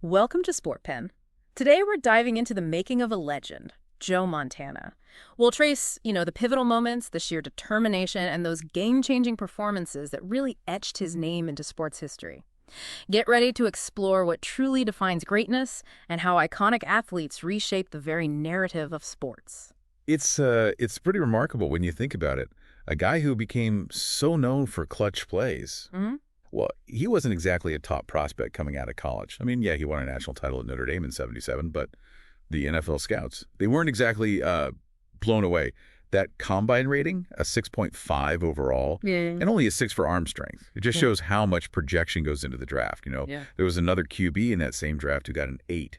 Welcome to Sportpen. Today we're diving into the making of a legend, Joe Montana. We'll trace, the pivotal moments, the sheer determination, and those game-changing performances that really etched his name into sports history. Get ready to explore what truly defines greatness and how iconic athletes reshape the very narrative of sports. It's pretty remarkable when you think about it. A guy who became so known for clutch plays. Mm-hmm. Well, he wasn't exactly a top prospect coming out of college. I mean, yeah, he won a national title at Notre Dame in '77, but the NFL scouts, they weren't exactly blown away. That combine rating, a 6.5 overall, and only a 6 for arm strength. It just shows how much projection goes into the draft. There was another QB in that same draft who got an 8.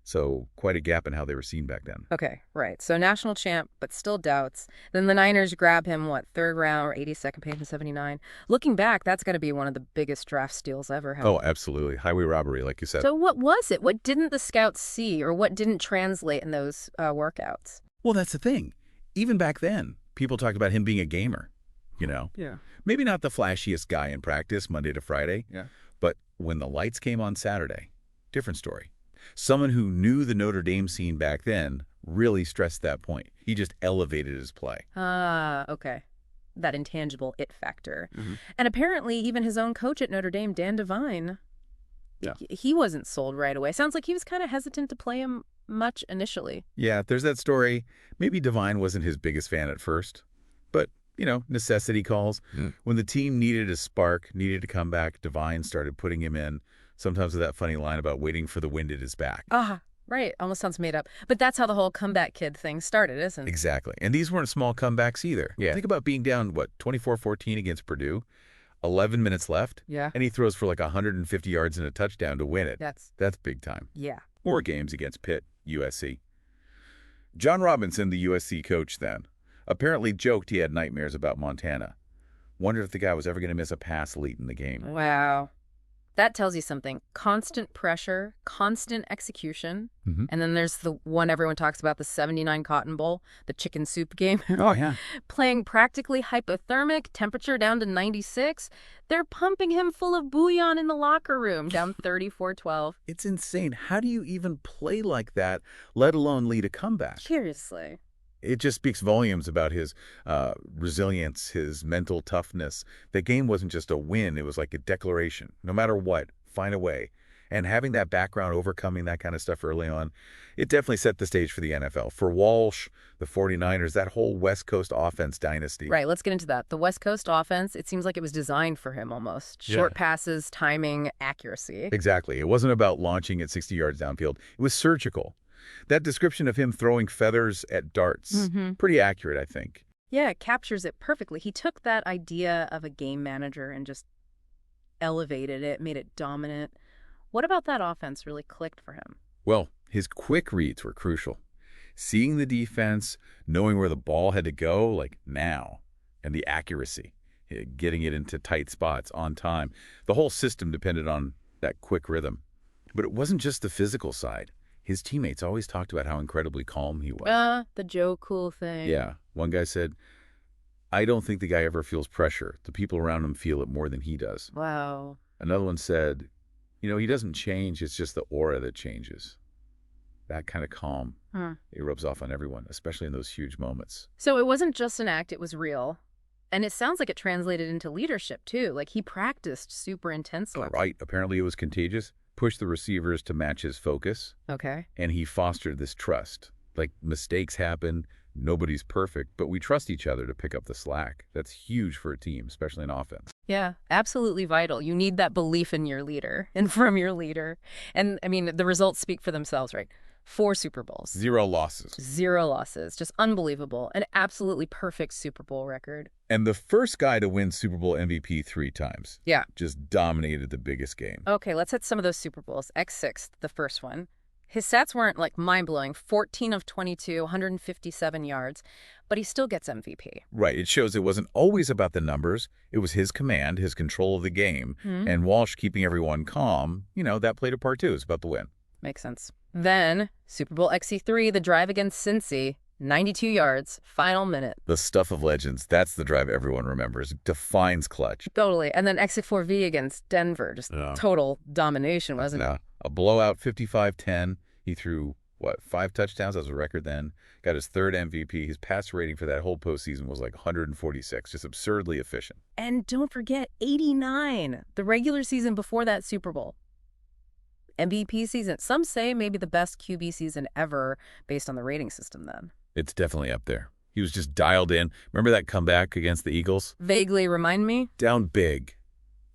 So quite a gap in how they were seen back then. Okay, right. So national champ, but still doubts. Then the Niners grab him, third round or 82nd pick in '79. Looking back, that's going to be one of the biggest draft steals ever. Oh, absolutely. Highway robbery, like you said. So what was it? What didn't the scouts see, or what didn't translate in those workouts? Well, that's the thing. Even back then, people talked about him being a gamer, Yeah. Maybe not the flashiest guy in practice Monday to Friday. Yeah. But when the lights came on Saturday, different story. Someone who knew the Notre Dame scene back then really stressed that point. He just elevated his play. Okay. That intangible it factor. Mm-hmm. And apparently even his own coach at Notre Dame, Dan Devine, he wasn't sold right away. Sounds like he was kind of hesitant to play him much initially. Yeah, there's that story. Maybe Devine wasn't his biggest fan at first. But, necessity calls. When the team needed a spark, needed to come back, Devine started putting him in. Sometimes with that funny line about waiting for the wind at his back. Right. Almost sounds made up. But that's how the whole comeback kid thing started, isn't it? Exactly. And these weren't small comebacks either. Yeah. Think about being down, 24-14 against Purdue, 11 minutes left. Yeah. And he throws for 150 yards and a touchdown to win it. That's big time. Yeah. More games against Pitt, USC. John Robinson, the USC coach then, apparently joked he had nightmares about Montana. Wondered if the guy was ever going to miss a pass late in the game. Wow. That tells you something. Constant pressure, constant execution. Mm-hmm. And then there's the one everyone talks about, the '79 Cotton Bowl, the chicken soup game. Oh, yeah. Playing practically hypothermic, temperature down to 96. They're pumping him full of bouillon in the locker room, down 34-12. It's insane. How do you even play like that, let alone lead a comeback? Seriously. It just speaks volumes about his resilience, his mental toughness. The game wasn't just a win. It was like a declaration. No matter what, find a way. And having that background, overcoming that kind of stuff early on, it definitely set the stage for the NFL. For Walsh, the 49ers, that whole West Coast offense dynasty. Right, let's get into that. The West Coast offense, it seems like it was designed for him almost. Short passes, timing, accuracy. Exactly. It wasn't about launching at 60 yards downfield. It was surgical. That description of him throwing feathers at darts, pretty accurate, I think. Yeah, it captures it perfectly. He took that idea of a game manager and just elevated it, made it dominant. What about that offense really clicked for him? Well, his quick reads were crucial. Seeing the defense, knowing where the ball had to go, like now, and the accuracy, getting it into tight spots on time. The whole system depended on that quick rhythm. But it wasn't just the physical side. His teammates always talked about how incredibly calm he was. The Joe Cool thing. Yeah. One guy said, I don't think the guy ever feels pressure. The people around him feel it more than he does. Wow. Another one said, he doesn't change. It's just the aura that changes. That kind of calm, it rubs off on everyone, especially in those huge moments. So it wasn't just an act, it was real. And it sounds like it translated into leadership, too. Like he practiced super intensely. Right. Apparently it was contagious. Pushed the receivers to match his focus. Okay. And he fostered this trust. Like, mistakes happen, nobody's perfect, but we trust each other to pick up the slack. That's huge for a team, especially in offense. Yeah, absolutely vital. You need that belief in your leader and from your leader. And, the results speak for themselves, right? 4 Super Bowls. 0 losses. 0 losses. Just unbelievable. An absolutely perfect Super Bowl record. And the first guy to win Super Bowl MVP 3 times. Yeah. Just dominated the biggest game. Okay, let's hit some of those Super Bowls. X6, the first one. His stats weren't mind-blowing. 14 of 22, 157 yards. But he still gets MVP. Right. It shows it wasn't always about the numbers. It was his command, his control of the game. And Walsh keeping everyone calm. That played a part too. It's about the win. Makes sense. Then, Super Bowl XC3, the drive against Cincy. 92 yards, final minute. The stuff of legends. That's the drive everyone remembers. Defines clutch. Totally. And then exit 4V against Denver. Just total domination, wasn't it? A blowout 55-10. He threw, 5 touchdowns? That was a record then. Got his 3rd MVP. His pass rating for that whole postseason was like 146. Just absurdly efficient. And don't forget, 89. The regular season before that Super Bowl. MVP season. Some say maybe the best QB season ever based on the rating system then. It's definitely up there. He was just dialed in. Remember that comeback against the Eagles? Vaguely remind me. Down big.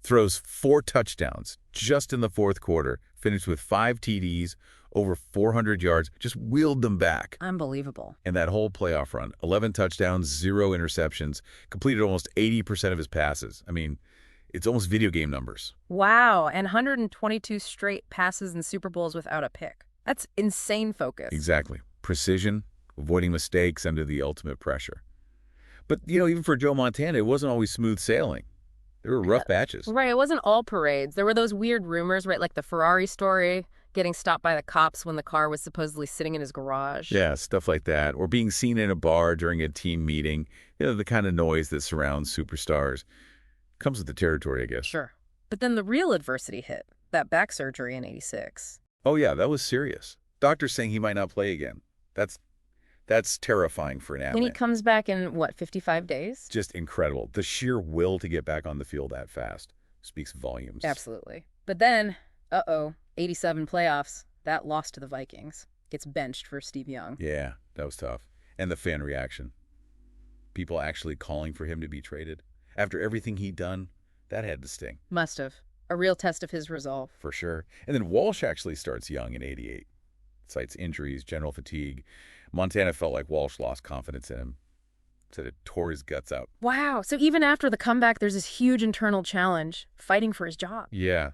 Throws 4 touchdowns just in the 4th quarter. Finished with 5 TDs, over 400 yards. Just wheeled them back. Unbelievable. And that whole playoff run, 11 touchdowns, 0 interceptions, completed almost 80% of his passes. I mean, it's almost video game numbers. Wow. And 122 straight passes in Super Bowls without a pick. That's insane focus. Exactly. Precision, avoiding mistakes under the ultimate pressure. But, even for Joe Montana, it wasn't always smooth sailing. There were rough patches. Right. It wasn't all parades. There were those weird rumors, right? Like the Ferrari story, getting stopped by the cops when the car was supposedly sitting in his garage. Yeah, stuff like that. Or being seen in a bar during a team meeting. The kind of noise that surrounds superstars. Comes with the territory, I guess. Sure. But then the real adversity hit, that back surgery in '86. Oh, yeah, that was serious. Doctors saying he might not play again. That's terrifying for an athlete. And he comes back in, 55 days? Just incredible. The sheer will to get back on the field that fast speaks volumes. Absolutely. But then, 87 playoffs, that loss to the Vikings. Gets benched for Steve Young. Yeah, that was tough. And the fan reaction. People actually calling for him to be traded. After everything he'd done, that had to sting. Must have. A real test of his resolve. For sure. And then Walsh actually starts young in '88. Cites injuries, general fatigue. Montana felt like Walsh lost confidence in him. Said it tore his guts out. Wow. So even after the comeback, there's this huge internal challenge, fighting for his job. Yeah.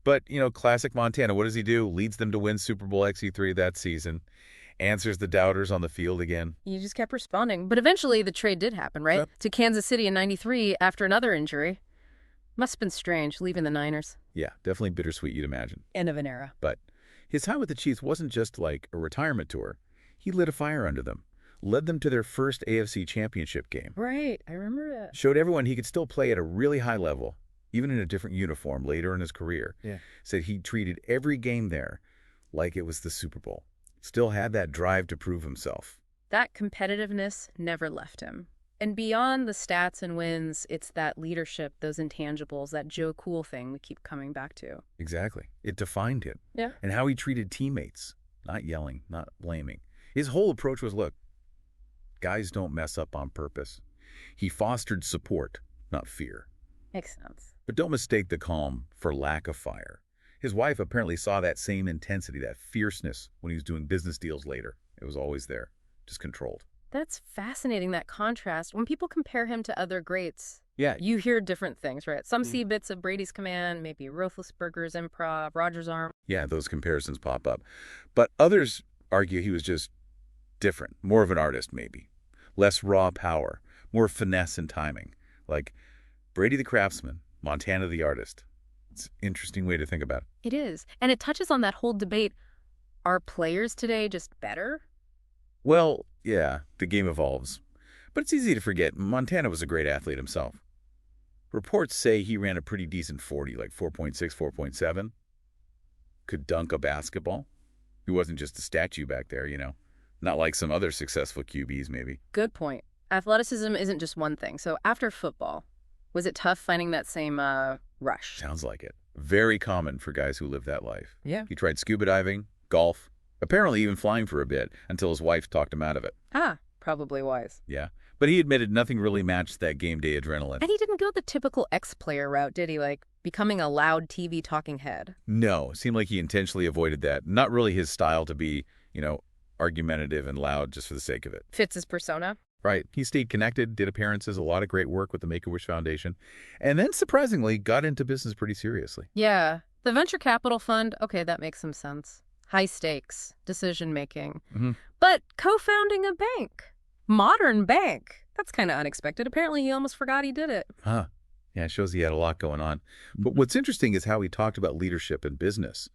But, classic Montana, what does he do? Leads them to win Super Bowl XC3 that season. Answers the doubters on the field again. You just kept responding. But eventually the trade did happen, right? Yep. To Kansas City in '93 after another injury. Must have been strange, leaving the Niners. Yeah, definitely bittersweet, you'd imagine. End of an era. But his time with the Chiefs wasn't just like a retirement tour. He lit a fire under them. Led them to their first AFC championship game. Right, I remember that. Showed everyone he could still play at a really high level, even in a different uniform later in his career. Yeah. Said he treated every game there like it was the Super Bowl. Still had that drive to prove himself. That competitiveness never left him. And beyond the stats and wins, it's that leadership, those intangibles, that Joe Cool thing we keep coming back to. Exactly. It defined him. Yeah. And how he treated teammates. Not yelling, not blaming. His whole approach was, look, guys don't mess up on purpose. He fostered support, not fear. Makes sense. But don't mistake the calm for lack of fire. His wife apparently saw that same intensity, that fierceness, when he was doing business deals later. It was always there, just controlled. That's fascinating, that contrast. When people compare him to other greats, Yeah. you hear different things, right? Some see bits of Brady's command, maybe Roethlisberger's improv, Rodgers' arm. Yeah, those comparisons pop up. But others argue he was just different, more of an artist maybe. Less raw power, more finesse and timing. Like Brady the craftsman, Montana the artist. It's an interesting way to think about it. It is. And it touches on that whole debate. Are players today just better? Well, yeah, the game evolves. But it's easy to forget Montana was a great athlete himself. Reports say he ran a pretty decent 40, like 4.6, 4.7. Could dunk a basketball. He wasn't just a statue back there, Not like some other successful QBs, maybe. Good point. Athleticism isn't just one thing. So after football, was it tough finding that same rush? Sounds like it. Very common for guys who live that life. Yeah. He tried scuba diving, golf, apparently even flying for a bit until his wife talked him out of it. Probably wise. Yeah. But he admitted nothing really matched that game day adrenaline. And he didn't go the typical ex-player route, did he? Like becoming a loud TV talking head. No. It seemed like he intentionally avoided that. Not really his style to be, argumentative and loud just for the sake of it. Fits his persona. Right. He stayed connected, did appearances, a lot of great work with the Make-A-Wish Foundation, and then, surprisingly, got into business pretty seriously. Yeah. The venture capital fund, okay, that makes some sense. High stakes, decision-making. Mm-hmm. But co-founding a bank. Modern bank. That's kind of unexpected. Apparently, he almost forgot he did it. Huh. Yeah, it shows he had a lot going on. But what's interesting is how he talked about leadership in business.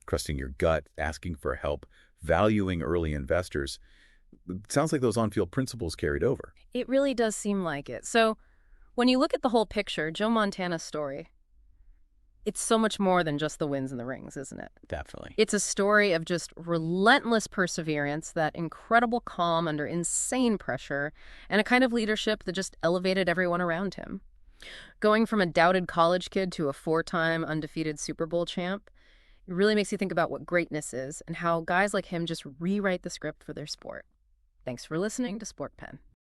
Trusting your gut, asking for help, valuing early investors. It sounds like those on-field principles carried over. It really does seem like it. So when you look at the whole picture, Joe Montana's story, it's so much more than just the wins and the rings, isn't it? Definitely. It's a story of just relentless perseverance, that incredible calm under insane pressure, and a kind of leadership that just elevated everyone around him. Going from a doubted college kid to a 4-time undefeated Super Bowl champ, it really makes you think about what greatness is and how guys like him just rewrite the script for their sport. Thanks for listening to Sportpen.